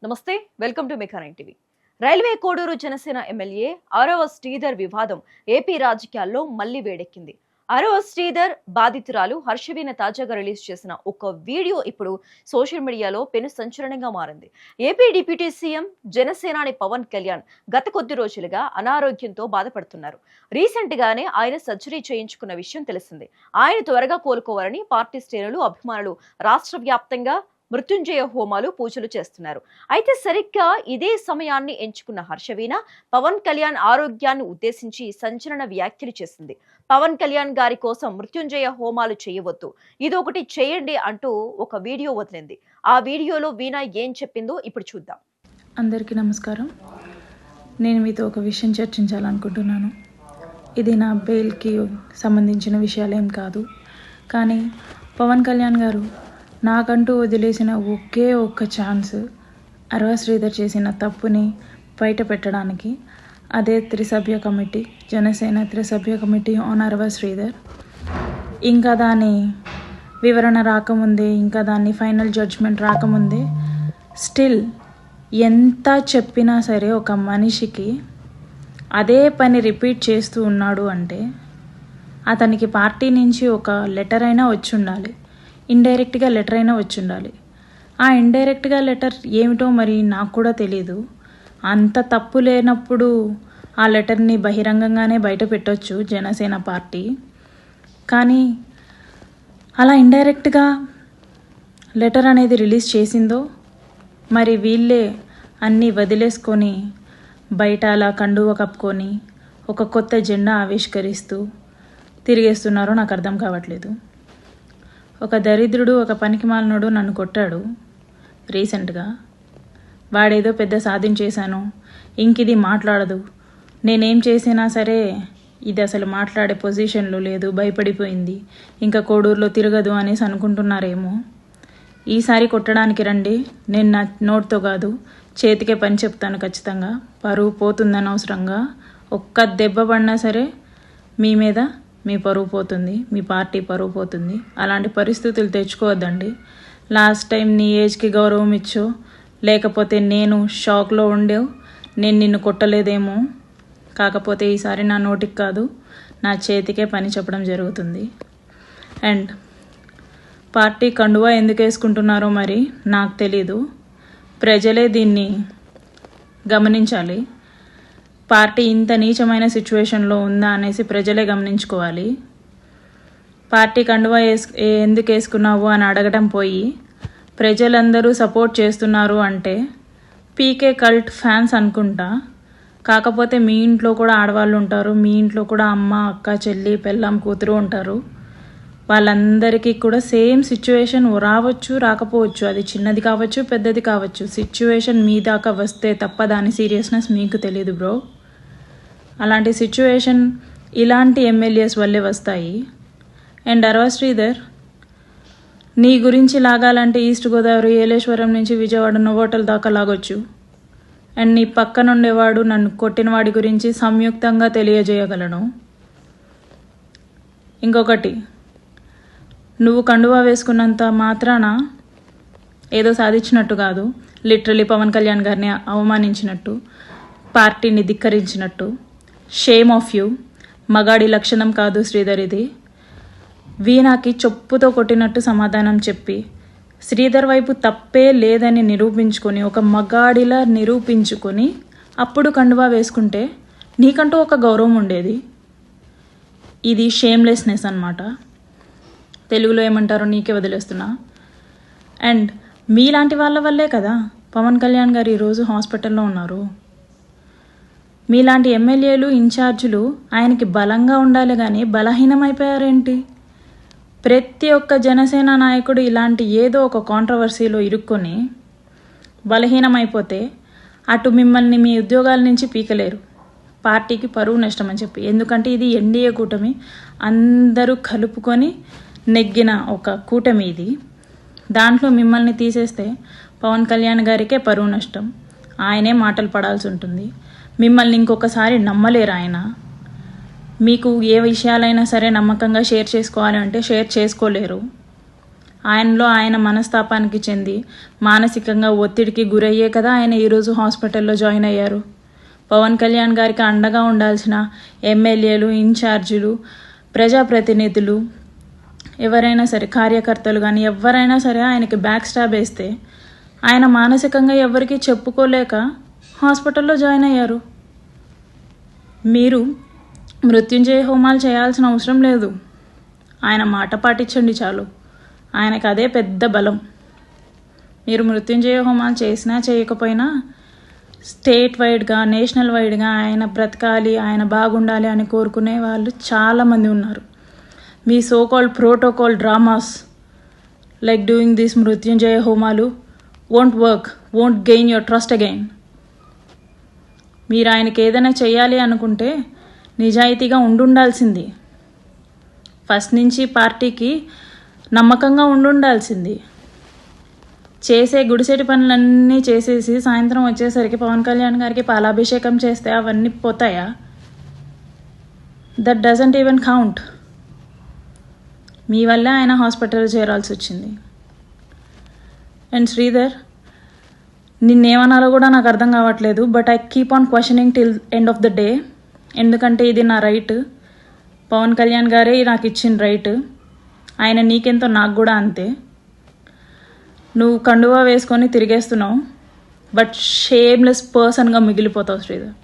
నమస్తే, welcome to మెకానైన్ TV. Railway Koduru Janasena MLA Arava Sridhar వివాదం ఏపీ రాజకీయాల్లో మళ్లీ వేడెక్కింది. ఆరవ శ్రీధర్ బాధితురాలు హర్షవీణ తాజాగా రిలీజ్ చేసిన ఒక వీడియో ఇప్పుడు సోషల్ మీడియాలో పెను సంచలనంగా మారింది. ఏపీ డిప్యూటీ సీఎం జనసేనాని పవన్ కళ్యాణ్ గత కొద్ది రోజులుగా అనారోగ్యంతో బాధపడుతున్నారు. రీసెంట్ గానే ఆయన సర్జరీ చేయించుకున్న విషయం తెలిసింది. ఆయన త్వరగా కోలుకోవాలని పార్టీ శ్రేణులు, అభిమానులు రాష్ట్ర వ్యాప్తంగా మృత్యుంజయ హోమాలు, పూజలు చేస్తున్నారు. అయితే సరిగ్గా ఇదే సమయాన్ని ఎంచుకున్న హర్షవీణ పవన్ కళ్యాణ్ ఆరోగ్యాన్ని ఉద్దేశించి సంచలన వ్యాఖ్యలు చేసింది. పవన్ కళ్యాణ్ గారి కోసం మృత్యుంజయ హోమాలు చేయవద్దు, ఇదొకటి చేయండి అంటూ ఒక వీడియో వదిలింది. ఆ వీడియోలో వీణ ఏం చెప్పిందో ఇప్పుడు చూద్దాం. అందరికీ నమస్కారం. నేను మీతో ఒక విషయం చర్చించాలనుకుంటున్నాను. ఇది నా బెయిల్కి సంబంధించిన విషయాలేం కాదు, కానీ పవన్ కళ్యాణ్ గారు నాకంటూ వదిలేసిన ఒకే ఒక్క ఛాన్స్ ఆరవ శ్రీధర్ చేసిన తప్పుని బయట పెట్టడానికి. అదే త్రిసభ్య కమిటీ, జనసేన త్రిసభ్య కమిటీ ఆన్ ఆరవ శ్రీధర్. ఇంకా దాని వివరణ రాకముందే, ఇంకా దాన్ని ఫైనల్ జడ్జ్మెంట్ రాకముందే స్టిల్ ఎంత చెప్పినా సరే ఒక మనిషికి అదే పని రిపీట్ చేస్తూ ఉన్నాడు అంటే అతనికి పార్టీ నుంచి ఒక లెటర్ అయినా వచ్చి ఉండాలి, ఇండైరెక్ట్గా లెటర్ అయినా వచ్చి ఉండాలి. ఆ ఇండైరెక్ట్గా లెటర్ ఏమిటో మరి నాకు కూడా తెలీదు. అంత తప్పు లేనప్పుడు ఆ లెటర్ని బహిరంగంగానే బయట పెట్టొచ్చు జనసేన పార్టీ. కానీ అలా ఇండైరెక్ట్గా లెటర్ అనేది రిలీజ్ చేసిందో మరి వీళ్ళే అన్నీ వదిలేసుకొని బయట అలా కండువ కప్పుకొని ఒక కొత్త జెండా ఆవిష్కరిస్తూ తిరిగేస్తున్నారో నాకు అర్థం కావట్లేదు. ఒక దరిద్రుడు, ఒక పనికిమాలినోడు నన్ను కొట్టాడు రీసెంట్గా. వాడేదో పెద్ద సాధించేశాను, ఇంకిది మాట్లాడదు, నేనేం చేసినా సరే ఇది అసలు మాట్లాడే పొజిషన్లో లేదు, భయపడిపోయింది, ఇంకా కోడూరులో తిరగదు అనేసి అనుకుంటున్నారేమో. ఈసారి కొట్టడానికి రండి, నేను నా నోట్తో కాదు చేతికే పని చెప్తాను ఖచ్చితంగా. పరువు పోతుందని అవసరంగా ఒక్క దెబ్బ పడినా సరే మీ మీద మీ పరువు పోతుంది, మీ పార్టీ పరువు పోతుంది. అలాంటి పరిస్థితులు తెచ్చుకోవద్దండి. లాస్ట్ టైం నీ ఏజ్కి గౌరవం ఇచ్చో, లేకపోతే నేను షాక్లో ఉండేవు, నేను నిన్ను కొట్టలేదేమో. కాకపోతే ఈసారి నా నోటికి కాదు నా చేతికే పని చెప్పడం జరుగుతుంది. అండ్ పార్టీ కండువా ఎందుకు వేసుకుంటున్నారో మరి నాకు తెలీదు. ప్రజలే దీన్ని గమనించాలి. పార్టీ ఇంత నీచమైన సిచ్యువేషన్లో ఉందా అనేసి ప్రజలే గమనించుకోవాలి. పార్టీ కండువా ఎందుకు వేసుకున్నావు అని అడగడం పోయి ప్రజలందరూ సపోర్ట్ చేస్తున్నారు అంటే పీకే కల్ట్ ఫ్యాన్స్ అనుకుంటా. కాకపోతే మీ ఇంట్లో కూడా ఆడవాళ్ళు ఉంటారు, మీ ఇంట్లో కూడా అమ్మ, అక్క, చెల్లి, పెళ్ళాం, కూతురు ఉంటారు. వాళ్ళందరికీ కూడా సేమ్ సిచ్యువేషన్ రావచ్చు, రాకపోవచ్చు. అది చిన్నది కావచ్చు, పెద్దది కావచ్చు. సిచ్యువేషన్ మీ దాకా వస్తే తప్ప దాని సీరియస్నెస్ మీకు తెలీదు బ్రో. అలాంటి సిచ్యువేషన్ ఇలాంటి ఎమ్మెల్యేస్ వల్లే వస్తాయి. అండ్ ఆరవ శ్రీధర్, నీ గురించి లాగాలంటే ఈస్ట్ గోదావరి, ఏలేశ్వరం నుంచి విజయవాడ నోవోటల్ దాకా లాగొచ్చు. అండ్ నీ పక్కన ఉండేవాడు, నన్ను కొట్టిన వాడి గురించి సంయుక్తంగా తెలియజేయగలను. ఇంకొకటి, నువ్వు కండువా వేసుకున్నంత మాత్రాన ఏదో సాధించినట్టు కాదు. లిటరలీ పవన్ కళ్యాణ్ గారిని అవమానించినట్టు, పార్టీని ధిక్కరించినట్టు. Shame of you. మగాడి లక్షణం కాదు శ్రీధర్ ఇది. వీణాకి చెప్పుతో కొట్టినట్టు సమాధానం చెప్పి శ్రీధర్ వైపు తప్పే లేదని నిరూపించుకొని, ఒక మగాడిలా నిరూపించుకొని అప్పుడు కండువా వేసుకుంటే నీకంటూ ఒక గౌరవం ఉండేది. ఇది షేమ్లెస్నెస్ అన్నమాట. తెలుగులో ఏమంటారో నీకే వదిలేస్తున్నా. అండ్ మీలాంటి వాళ్ళ వల్లే కదా పవన్ కళ్యాణ్ గారు ఈరోజు హాస్పిటల్లో ఉన్నారు. మీలాంటి ఎమ్మెల్యేలు, ఇన్ఛార్జీలు ఆయనకి బలంగా ఉండాలి కానీ బలహీనమైపోయారేంటి? ప్రతి ఒక్క జనసేన నాయకుడు ఇలాంటి ఏదో ఒక కాంట్రవర్సీలో ఇరుక్కొని బలహీనమైపోతే అటు మిమ్మల్ని మీ ఉద్యోగాల నుంచి పీకలేరు, పార్టీకి పరువు నష్టం అని చెప్పి. ఎందుకంటే ఇది ఎన్డీఏ కూటమి, అందరూ కలుపుకొని నెగ్గిన ఒక కూటమి ఇది. దాంట్లో మిమ్మల్ని తీసేస్తే పవన్ కళ్యాణ్ గారికే పరువు నష్టం, ఆయనే మాటలు పడాల్సి ఉంటుంది. మిమ్మల్ని ఇంకొకసారి నమ్మలేరు ఆయన. మీకు ఏ విషయాలైనా సరే నమ్మకంగా షేర్ చేసుకోవాలి అంటే షేర్ చేసుకోలేరు. ఆయనలో ఆయన మనస్తాపానికి చెంది మానసికంగా ఒత్తిడికి గురయ్యే కదా ఆయన ఈరోజు హాస్పిటల్లో జాయిన్ అయ్యారు. పవన్ కళ్యాణ్ గారికి అండగా ఉండాల్సిన ఎమ్మెల్యేలు, ఇన్ఛార్జీలు, ప్రజాప్రతినిధులు, ఎవరైనా సరే, కార్యకర్తలు కానీ ఎవరైనా సరే ఆయనకి బ్యాక్ స్టాబ్ వేస్తే ఆయన మానసికంగా ఎవరికీ చెప్పుకోలేక హాస్పిటల్లో జాయిన్ అయ్యారు. మీరు మృత్యుంజయ హోమాలు చేయాల్సిన అవసరం లేదు. ఆయన మాట పాటించండి చాలు. ఆయనకు అదే పెద్ద బలం. మీరు మృత్యుంజయ హోమాలు చేసినా చేయకపోయినా స్టేట్ వైడ్గా, నేషనల్ వైడ్గా ఆయన బ్రతకాలి, ఆయన బాగుండాలి అని కోరుకునే వాళ్ళు చాలామంది ఉన్నారు. మీ so called protocol dramas like doing this Mrityunjaya హోమాలు won't work, won't gain your trust again. మీరు ఆయనకి ఏదైనా చేయాలి అనుకుంటే నిజాయితీగా ఉండాల్సింది. ఫస్ట్ నుంచి పార్టీకి నమ్మకంగా ఉండాల్సింది. చేసే గుడిసెటి పనులన్నీ చేసేసి సాయంత్రం వచ్చేసరికి పవన్ కళ్యాణ్ గారికి పాలాభిషేకం చేస్తే అవన్నీ పోతాయా? That doesn't even count. మీ వల్ల ఆయన హాస్పిటల్ చేరాల్సి వచ్చింది. అండ్ శ్రీధర్, నిన్నేమనాలో కూడా నాకు అర్థం కావట్లేదు. But I keep on questioning till end of the day. ఎందుకంటే ఇది నా రైట్. పవన్ కళ్యాణ్ గారే నాకు ఇచ్చిన రైట్. ఆయన నీకెంతో నాకు కూడా అంతే. నువ్వు కండువా వేసుకొని తిరిగేస్తున్నావు, బట్ షేమ్లెస్ పర్సన్గా మిగిలిపోతావు శ్రీధర్.